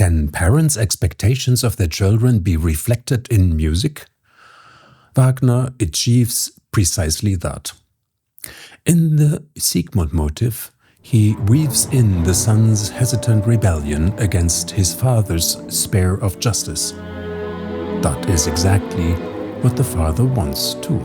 Can parents' expectations of their children be reflected in music? Wagner achieves precisely that. In the Siegmund motif, he weaves in the son's hesitant rebellion against his father's spare of justice. That is exactly what the father wants too.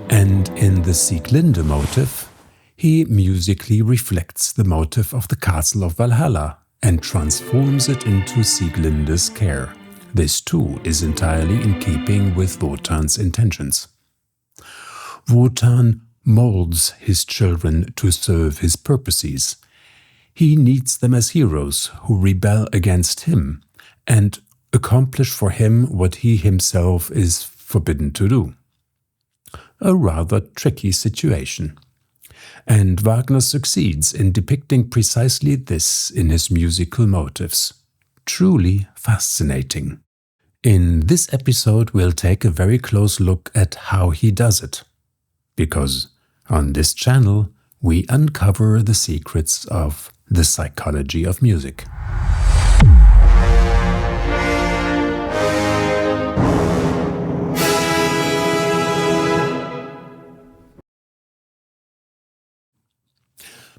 And in the Sieglinde motif, he musically reflects the motif of the castle of Valhalla and transforms it into Sieglinde's care. This too is entirely in keeping with Wotan's intentions. Wotan molds his children to serve his purposes. He needs them as heroes who rebel against him and accomplish for him what he himself is forbidden to do. A rather tricky situation. And Wagner succeeds in depicting precisely this in his musical motifs. Truly fascinating. In this episode, we'll take a very close look at how he does it. Because on this channel, we uncover the secrets of the psychology of music.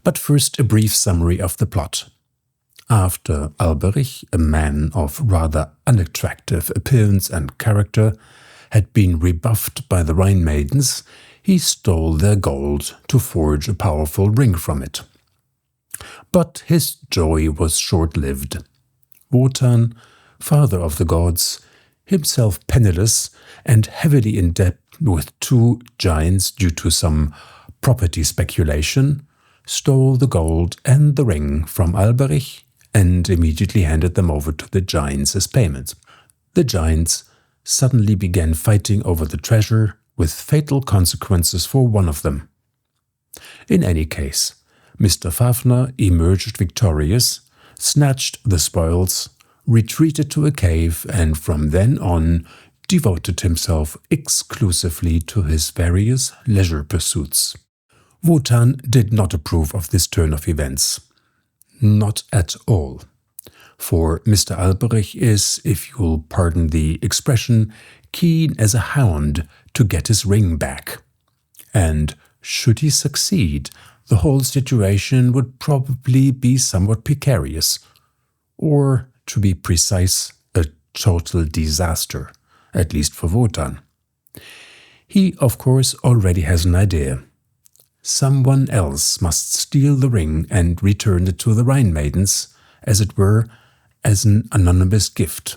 But first, a brief summary of the plot. After Alberich, a man of rather unattractive appearance and character, had been rebuffed by the Rhine maidens, he stole their gold to forge a powerful ring from it. But his joy was short-lived. Wotan, father of the gods, himself penniless and heavily in debt with 2 giants due to some property speculation, stole the gold and the ring from Alberich and immediately handed them over to the giants as payment. The giants suddenly began fighting over the treasure, with fatal consequences for one of them. In any case, Mr. Fafner emerged victorious, snatched the spoils, retreated to a cave, and from then on devoted himself exclusively to his various leisure pursuits. Wotan did not approve of this turn of events. Not at all. For Mr. Alberich is, if you'll pardon the expression, keen as a hound to get his ring back. And should he succeed, the whole situation would probably be somewhat precarious. Or, to be precise, a total disaster, at least for Wotan. He, of course, already has an idea. Someone else must steal the ring and return it to the Rhine maidens, as it were, as an anonymous gift.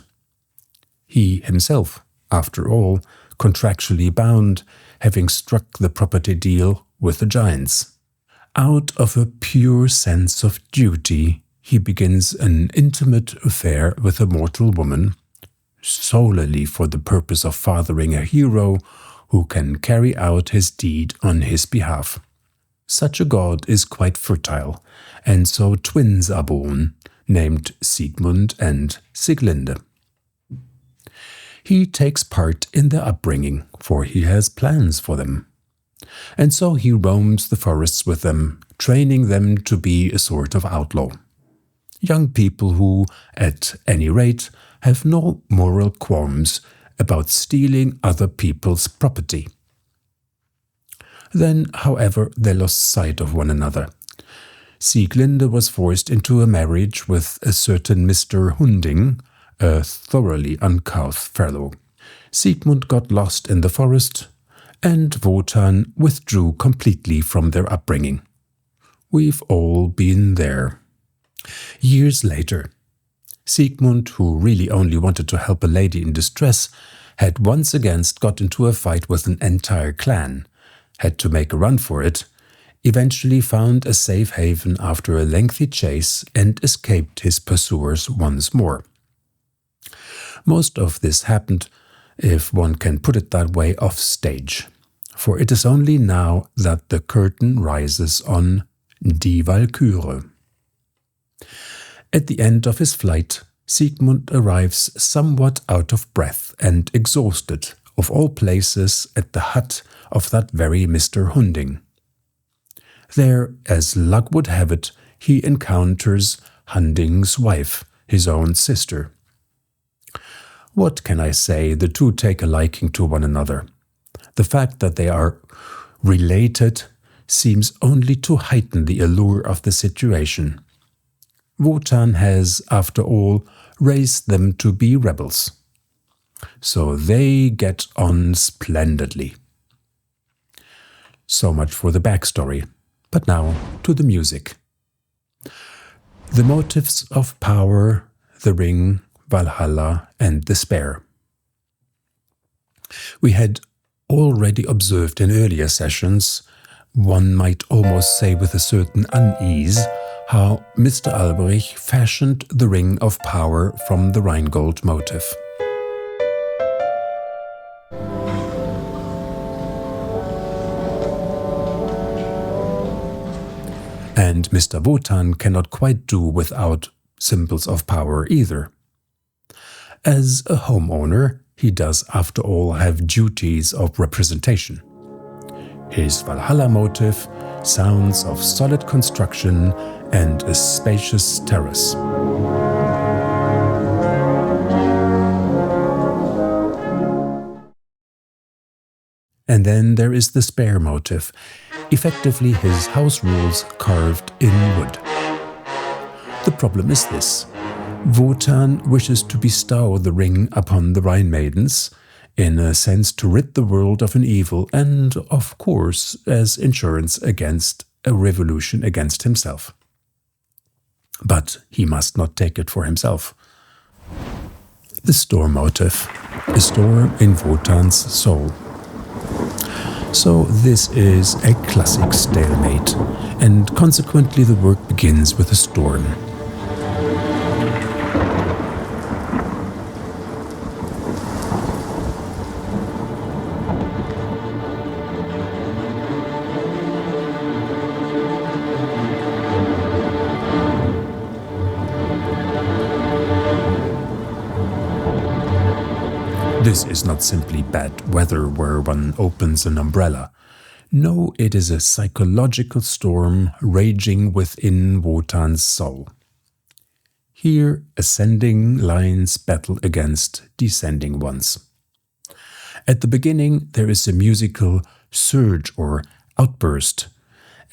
He himself, after all, contractually bound, having struck the property deal with the giants. Out of a pure sense of duty, he begins an intimate affair with a mortal woman, solely for the purpose of fathering a hero who can carry out his deed on his behalf. Such a god is quite fertile, and so twins are born, named Siegmund and Sieglinde. He takes part in their upbringing, for he has plans for them. And so he roams the forests with them, training them to be a sort of outlaw. Young people who, at any rate, have no moral qualms about stealing other people's property. Then, however, they lost sight of one another. Sieglinde was forced into a marriage with a certain Mr. Hunding, a thoroughly uncouth fellow. Siegmund got lost in the forest, and Wotan withdrew completely from their upbringing. We've all been there. Years later, Siegmund, who really only wanted to help a lady in distress, had once again got into a fight with an entire clan, had to make a run for it, eventually found a safe haven after a lengthy chase and escaped his pursuers once more. Most of this happened, if one can put it that way, off stage, for it is only now that the curtain rises on Die Walküre. At the end of his flight, Siegmund arrives somewhat out of breath and exhausted, of all places, at the hut of that very Mr. Hunding. There, as luck would have it, he encounters Hunding's wife, his own sister. What can I say? The two take a liking to one another. The fact that they are related seems only to heighten the allure of the situation. Wotan has, after all, raised them to be rebels. So they get on splendidly. So much for the backstory. But now to the music. The motifs of power, the ring, Valhalla, and despair. We had already observed in earlier sessions, one might almost say with a certain unease, how Mr. Alberich fashioned the ring of power from the Rheingold motif. And Mr. Wotan cannot quite do without symbols of power either. As a homeowner, he does after all have duties of representation. His Valhalla motif sounds of solid construction and a spacious terrace. And then there is the spear motif, effectively his house rules carved in wood. The problem is this. Wotan wishes to bestow the ring upon the Rhine maidens, in a sense to rid the world of an evil and, of course, as insurance against a revolution against himself. But he must not take it for himself. The storm motif, a storm in Wotan's soul. So this is a classic stalemate, and consequently the work begins with a storm. This is not simply bad weather where one opens an umbrella. No, it is a psychological storm raging within Wotan's soul. Here, ascending lines battle against descending ones. At the beginning, there is a musical surge or outburst,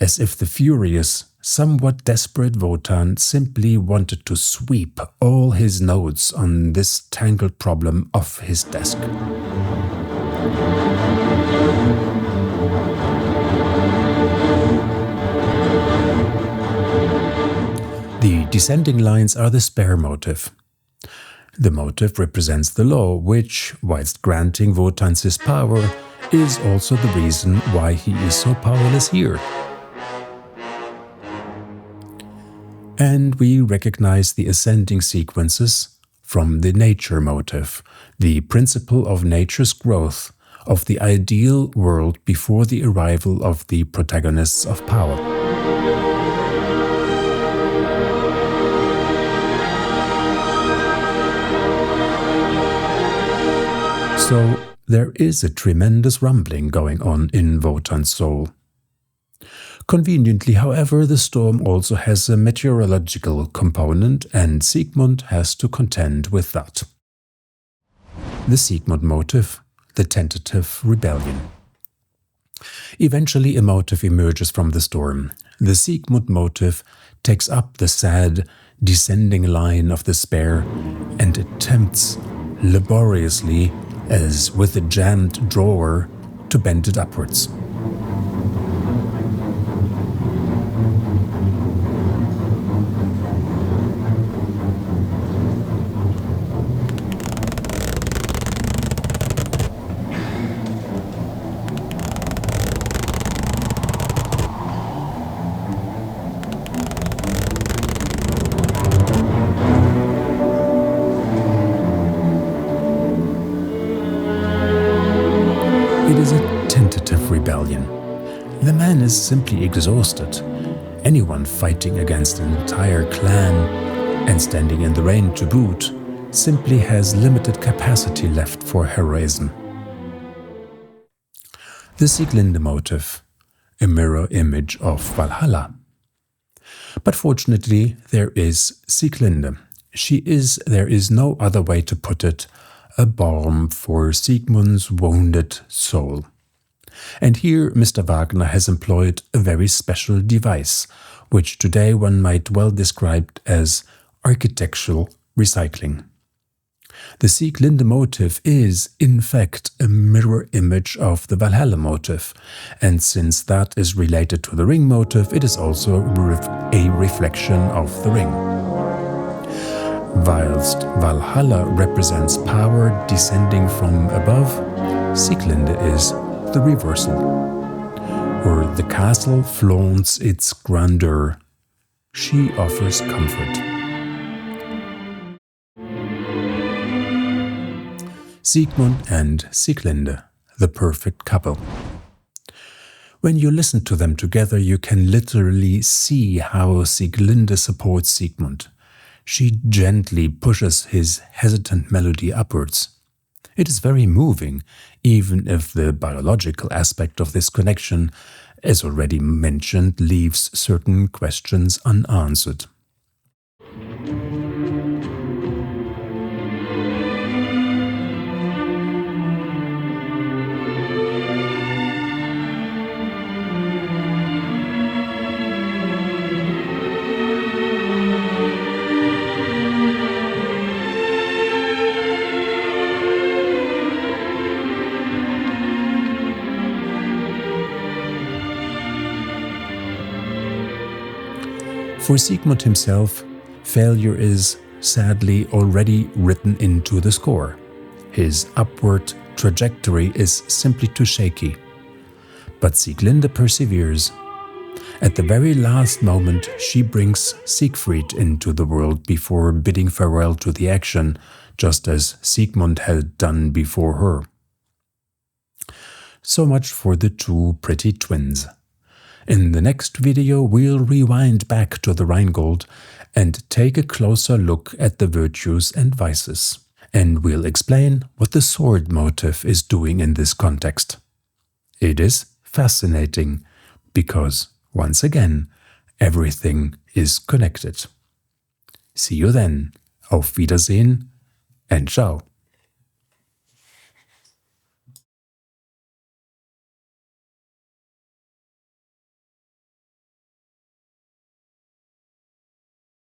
as if the furious, somewhat desperate Wotan simply wanted to sweep all his notes on this tangled problem off his desk. The descending lines are the spear motif. The motif represents the law, which, whilst granting Wotan his power, is also the reason why he is so powerless here. And we recognize the ascending sequences from the nature motif, the principle of nature's growth, of the ideal world before the arrival of the protagonists of power. So there is a tremendous rumbling going on in Wotan's soul. Conveniently, however, the storm also has a meteorological component, and Siegmund has to contend with that. The Siegmund motif, the Tentative Rebellion. Eventually a motif emerges from the storm. The Siegmund motif takes up the sad, descending line of despair and attempts laboriously, as with a jammed drawer, to bend it upwards. It is a tentative rebellion. The man is simply exhausted. Anyone fighting against an entire clan, and standing in the rain to boot, simply has limited capacity left for heroism. The Sieglinde motif, a mirror image of Valhalla. But fortunately, there is Sieglinde. She is, there is no other way to put it, a balm for Siegmund's wounded soul. And here Mr. Wagner has employed a very special device, which today one might well describe as architectural recycling. The Sieglinde motif is, in fact, a mirror image of the Valhalla motif, and since that is related to the ring motif, it is also a reflection of the ring. Whilst Valhalla represents power descending from above, Sieglinde is the reversal, where the castle flaunts its grandeur. She offers comfort. Siegmund and Sieglinde, the perfect couple. When you listen to them together, you can literally see how Sieglinde supports Siegmund. She gently pushes his hesitant melody upwards. It is very moving, even if the biological aspect of this connection, as already mentioned, leaves certain questions unanswered. For Siegmund himself, failure is, sadly, already written into the score. His upward trajectory is simply too shaky. But Sieglinde perseveres. At the very last moment, she brings Siegfried into the world before bidding farewell to the action, just as Siegmund had done before her. So much for the two pretty twins. In the next video, we'll rewind back to the Rheingold and take a closer look at the virtues and vices. And we'll explain what the sword motif is doing in this context. It is fascinating because, once again, everything is connected. See you then. Auf Wiedersehen and ciao.